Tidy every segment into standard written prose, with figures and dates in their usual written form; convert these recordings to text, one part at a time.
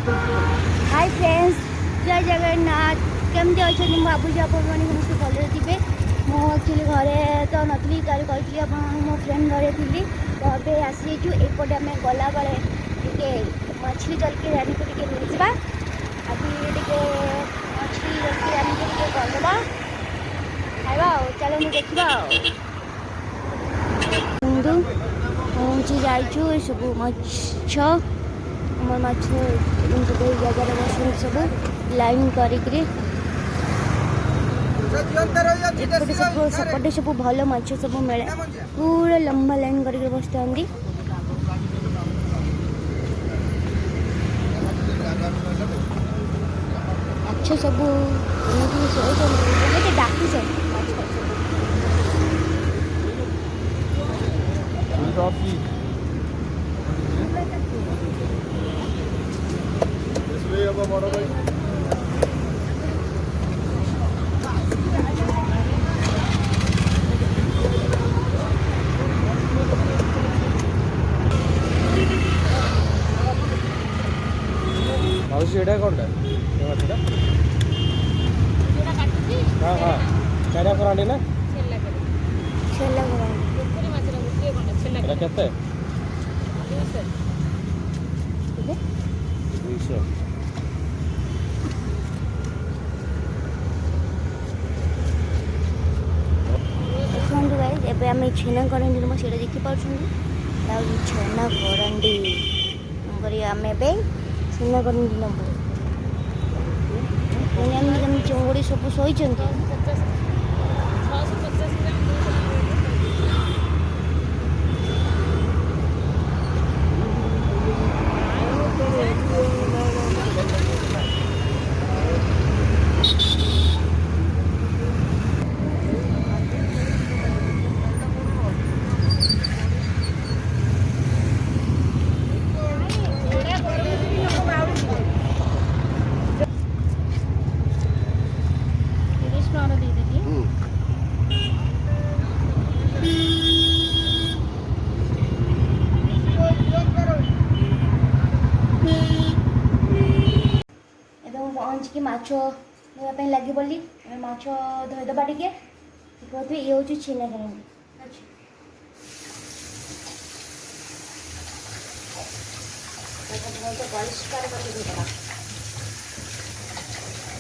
Hi friends, जय जगन्नाथ। केमती अच्छा भावुँ आप समस्त भले थे। मुझे घरे तो नी कल कही मो फ्रेंड घरे थी तो अभी आसीचु एपटे आम गला बेले टे मछली जलकी रानी को मिलवा अभी टे मछली जलकी रानी को करदे खावा चलो देखा पहुँची जाइचु सब माछ आम माछ जगह बस सब लाइन करिक सेपटे सब भल माछ सब मिले पूरा लंबा लाइन करके बसता माछ सब डाकी सीटा कौन हाँ हाँ चारा करांडी ना केते 200 एबे आम छेना करंडी से देखिपुं छेना करंडी आम ए छेना करंडी नबू चिंगुड़ी सब शोई पहुँचिकी माछ धोवाई लगे बोली माछ धोईदबा टे ये हूँ छेना करंडी परिष्कार कर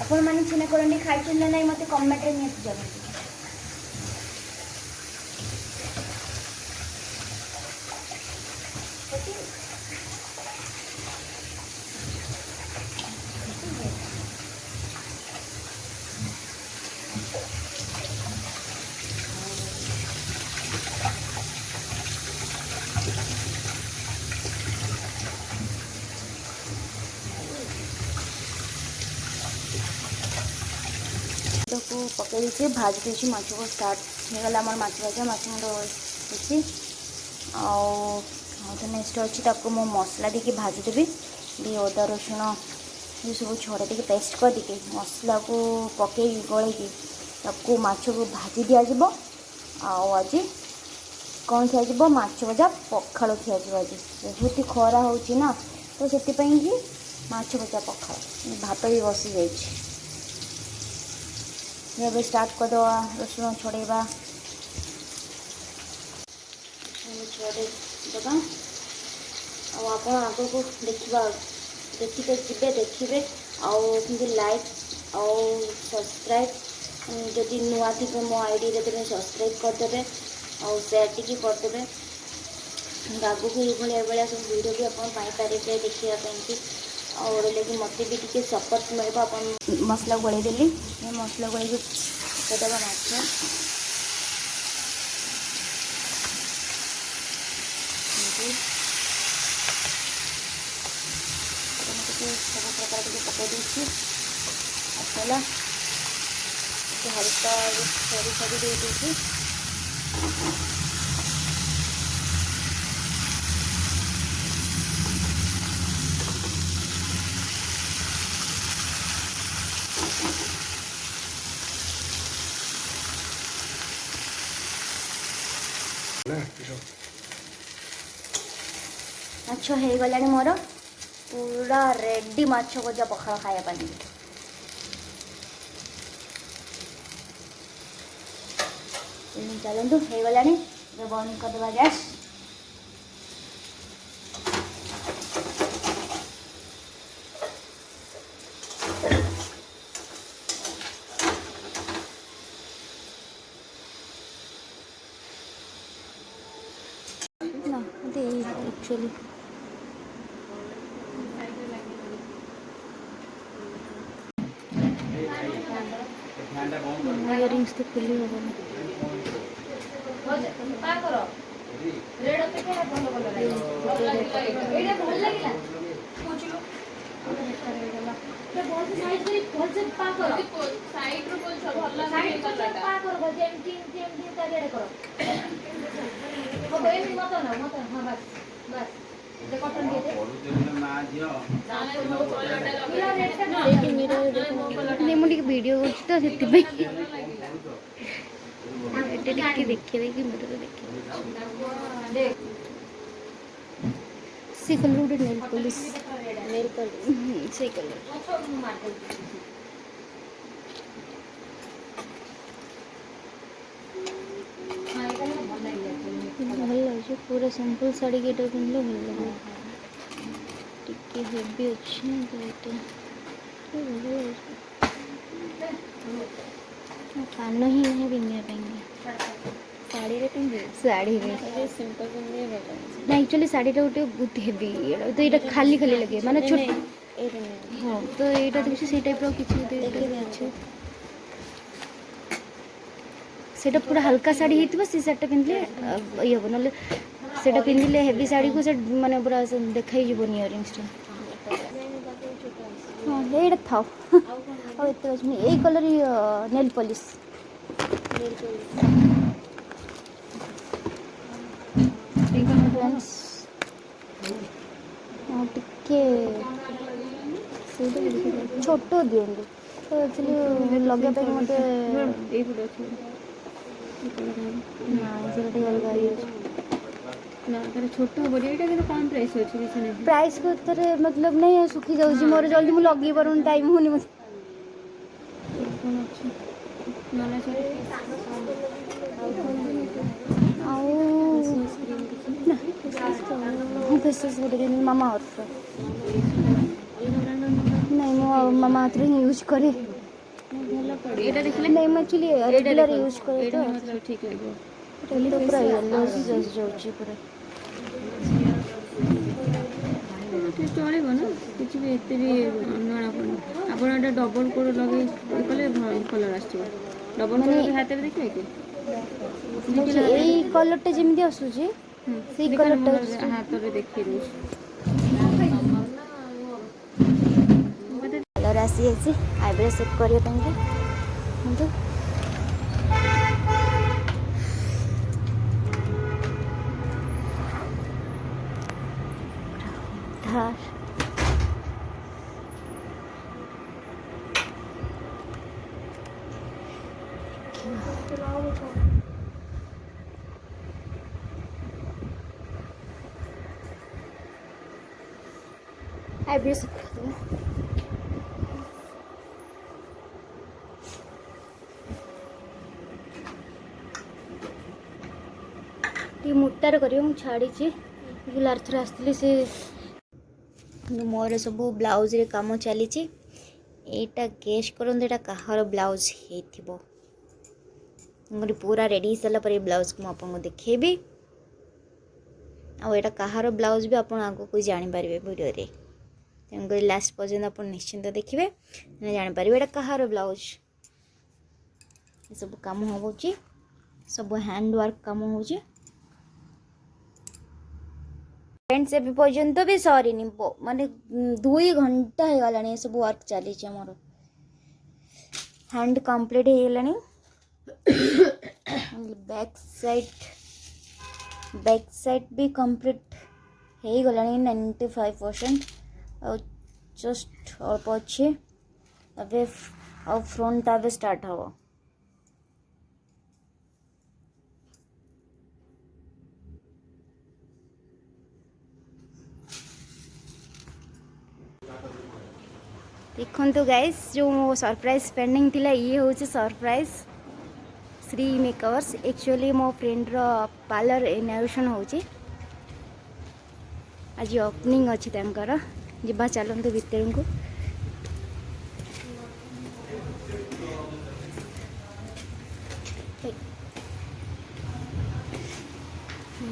आपण मैंने छेना करंडी खाई ना ना मत कमेंट में निहत जरूर को पकई दी भाजी देसी माछ को स्टार्ट होगा आम माछ भजा माछ मुंड देसी नेक्स्ट अच्छी मो मसला देके भाजीदेवी ये अदा रसुण ये सब छड़ा टे पेस्ट कर देके मसला को पकई गलैकी माछ को भाजी दिज्व आज कौन खिया माछ भजा पखाड़ खिया आज बहुत खरा होना तो से माछ भजा पखाड़ भात भी बसी जाइए ये स्टार्ट कर दवा रसुण छड़ेवा छड़ेदबा आप आग को देखा देखते जी देखिए आगे लाइक और सब्सक्राइब जदि नुआ थे मो आईडी रे सब्सक्राइब करदे और शेयर टी करदे आगू को ये भाया सब वीडियो भी आपरे देखापी और लगे मत भी टी सपोर्ट मिले आप मसला गोल देली मसला गोल पकईदेवा माछ सब प्रकार पकई दी मसला हल्का सरिषा भी दे दी माछ हो गलानी मोर पूरा रेडी माछ भजा पखाल खाया पानी चलतु हो गला बंद करदे गैस एक्चुअली इयरिंग्स तो खुली हो मुझे वीडियो तो से देखिए से कलर गोटे नेल पॉलिश से कलर भल लगे पूरा सिंपल साड़ी के पिंधले भल लगे टिके हेवी अच्छे कान ही नहीं पिंधे साड़ी रे पिंधे साड़ी रे सिंपल पिंधे ना एक्चुअली साड़ी टा गोटे बहुत हेवी तो ये खाली खाली लगे माने छोट हाँ तो यहाँ देखिए से टाइप सेटा पूरा हल्का साड़ी होती से साड़ी पिंधले ये हम ना से पिंधिले हेवी साड़ी को से माने पूरा देखा इयरिंग्स हाँ ये था यही कलर नेल पॉलिश टिके छोट दिखते तो एक्चुअली लगे मत छोट बड़ीटा कि कम प्राइस अच्छे प्राइस को थोड़े मतलब नहीं सुखी जाऊँगी मोर जल्दी मुझे लगे पार टाइम होनी मत मामा अर्थ नहीं मो मामा अर्थ यूज करे नहीं मैं एक्चुअली रेगुलर यूज करे तो ठीक लगे पूरा येलो जाऊँगी पूरा चलो ना किसी भी एत भी जଣା पड़े आप डबल कोड लगे कले कलर आस डबल कोड हाथ में देखिए कि यही कलरटा जमी आसूची से कलरटा हाथ में देखिए कलर आसी आईब्रो सेट करने आईब्रो सेट मोटार कर छाड़ी आरथर आसती से मोर सब ब्लाउज रे काम चली एटा गेस करते कहार ब्लाउज हो पूरा रेडी सारा पर ब्लाउज को आपको देखेबी आटा कहार ब्लाउज भी आप आगे को जापर वीडियो रे तेणुक लास्ट पर्यंत आप निश्चिंत देखिए जापर एटा कहार ब्लाउज सब कम हो सब हैंड वर्क कम हो फ्रेंड्स एवं पर्यंत भी सरी माने 2 घंटा हो गला सब वर्क चली मोर हैंड कंप्लीट हो गला बैक साइड भी कंप्लीट हो गला 95% जस्ट अल्प अच्छे अबे फ्रंट अबे स्टार्ट हम देखो गाइस जो मो सरप्राइज पेंडिंग थिला ये हूँ सरप्राइज श्री मेकअवर्स एक्चुअली मो फ्रेंड रो पार्लर इनॉग्रेशन होची आज ओपनिंग अच्छी तांकर जिबा चलते भितर को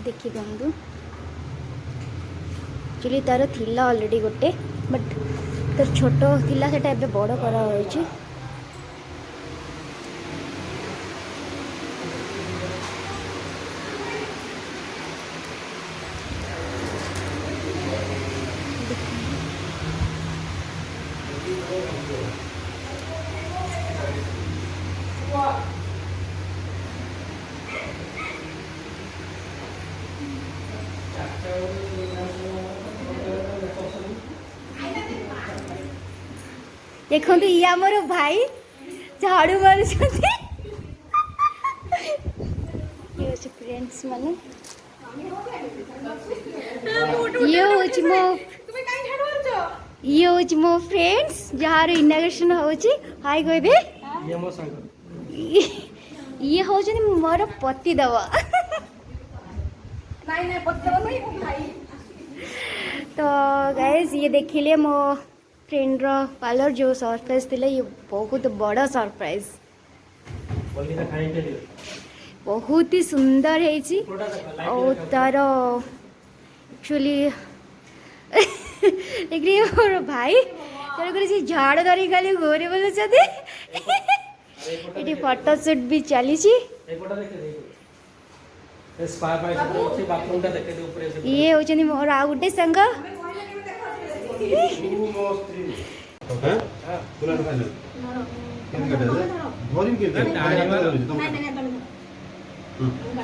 देखिए बंधु एक्चुअली तार थिला ऑलरेडी गोटे बट तार छोट थिला सेटा एबे बड़ करा होइची देखो तो ये आमर भाई झाड़ू मार फ्रेंड्स माने ये होची मो फ्रेंड्स जहार इनॉग्रेशन होची हाय कहबे ये मो संग ये होचनी मोर पति दवा नहीं पत्ते नहीं भाई तो गाइस ये देखिले मो फ्रेंड रो पार्लर जो सरप्राइज थिले ये बहुत बड़ा सरप्राइज बहुत ही सुंदर है और तार एक्चुअली देखिए मोर भाई तार करे झाड़ धरी खाली घोरे बोले ये फोटोशूट भी चली ये होचनी मोर आ गुटे संग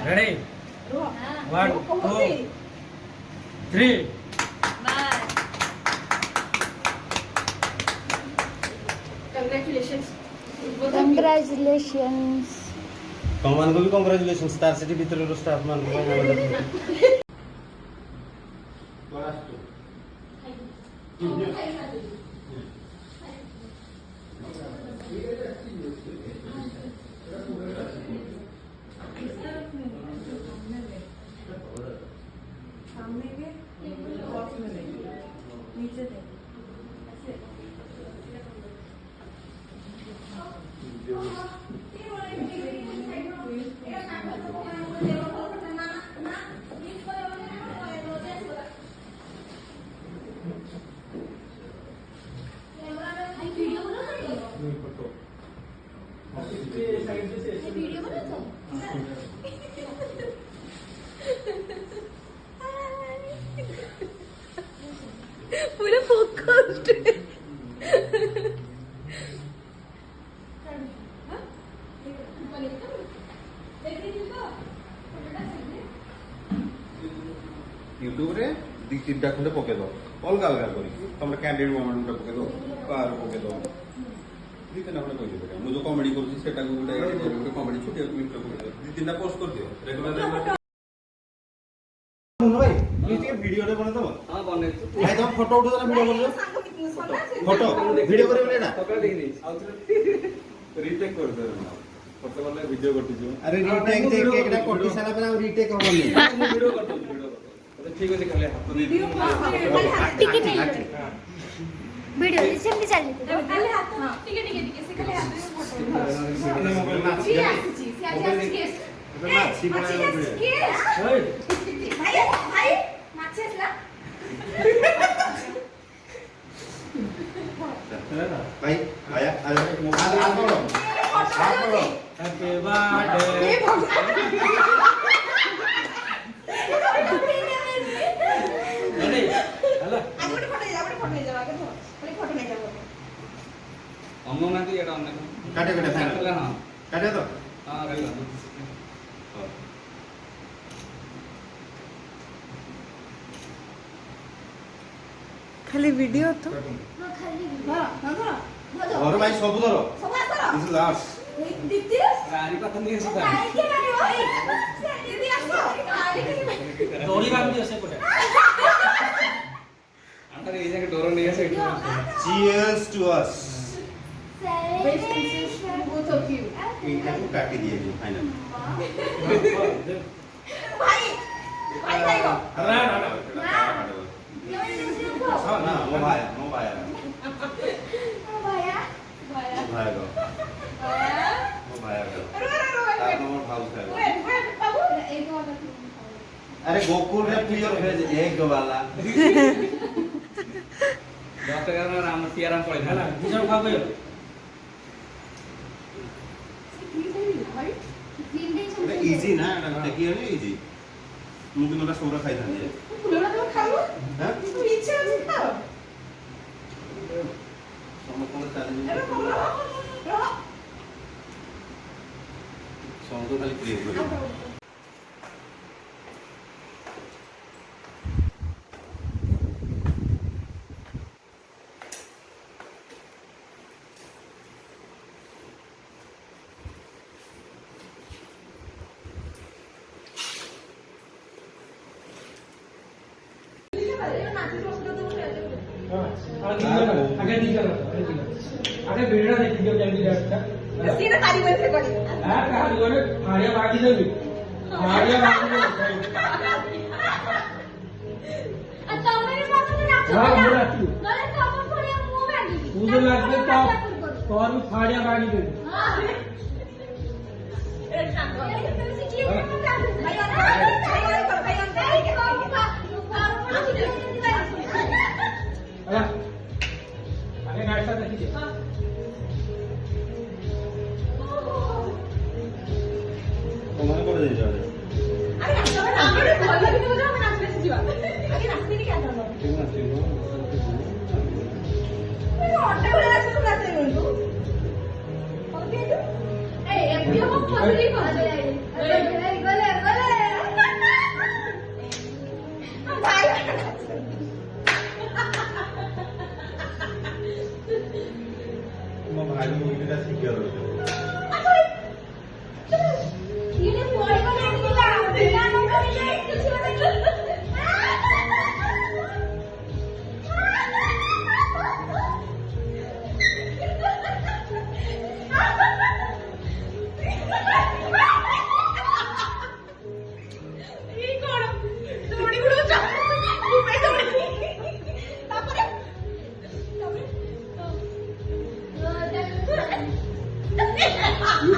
रेडी 1 2 3 कंग्रेचुलेशंस तुम मान को भी कांग्रेचुलेशन स्टार सिटी भीतर रो स्टाफ मान को पूरा फोकस्ड यूट्यूब रे दी तीनटा खंडे पके दो अलग अलग करी तुम कैंडिडेट मोमेंट पके दो कार पके दो दी तीनटा खंडे पके दो मु जो कॉमेडी करछि सेटा को गुटे कॉमेडी छोटी क्लिप पके दो दी तीनटा पोस्ट कर दियो रेगुलर भाई ये वीडियो रे बना दो हां बने भाई तुम फोटो उठो ना वीडियो बनो फोटो वीडियो करे बेटा फोटो देख दे रीटेक कर दे फोटो वाला वीडियो करती जो अरे रीटेक देख के एकटा कोटी साला पे रीटेक होबनी वीडियो कर दो ठीक है खाली हाथ दे टिकट नहीं वीडियो सेमती चली खाली हाथ हां ठीक है से खाली हाथ में फोटो सी आसी माछी बनाया भाई माछी असला भाई आया आ बोलो हैप्पी बर्थडे रेडी हेलो आगे फोटो ले जाओ आगे फोटो ले जाओ अम्मा ना तो एटा अन्य काटे काटे फाइनल हां काटे तो हां गई खाली वीडियो तो और भाई सब धरो दिस इज लास्ट दीदी गाड़ी पता नहीं ऐसे काहे के मारियो दीदी आसो दौड़ी बांध दियो से कोटे अंदर ये जाके डोरो नहीं है से Cheers to us. Best wishes to both of you. इनका को काटी दिए जी फाइनल। ना ना ना हाँ ना वो भाया वो भाया को वो भाया को आप नंबर भाव खाएगा। अरे गोकुल में प्योर वेज एक दो वाला डॉक्टर का नाम सियाराम पड़े है ना दूसरा खा गयो अरे इजी ना देखिए ना इजी मुझे नोटा सोरा खाई था ये हाँ समझ चैलेंज सॉन्ग तो खाली क्रिएट करो आगे वीडियो देखियो कैंडिडेट का सीधा ताली बंद कर हां काली गोरे हाड़िया बाकी देबी हाड़िया बाकी दे अच्छा मेरे पास तो ना हां बोला तू गले तो अपन थोड़ी मुंह में मुझे लगता है तो और भी हाड़िया बाकी दे हां एक शांत हो ये की भाई अरे आगे नाश्ता देखिए तुम्हारे को दे दो अरे हमरे बोल भी हो जाओ नाच में जीवा आगे नाचने की क्या करना ठीक ना ठीक मैं ऑटो वाला नाच तो नाचते हो तू ओके ए एमपी को फसली गले गले भाई तुम भाई मुझे का सीख रहे हो ये बॉडी को नहीं मिला बिना नंबर ले कुछ ये कौन दौड़ी गुड़ो जा मैं दौड़ी तापरे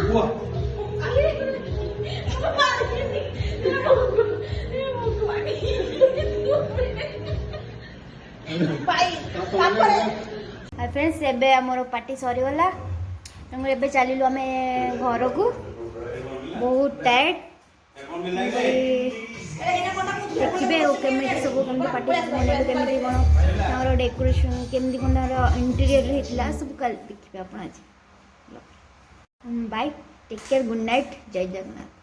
हुआ हाय फ्रेंड्स एबे हमर पार्टी सरी गला तंग एबे चलिलु आमे घर को बहुत टाइट देखिए केमी सब कमी पार्टी बने केमी कौन डेकोरेशन केमी कौन इंटीरियर होता सब कल देखिए आप आज bye take care good night जय जगन्नाथ।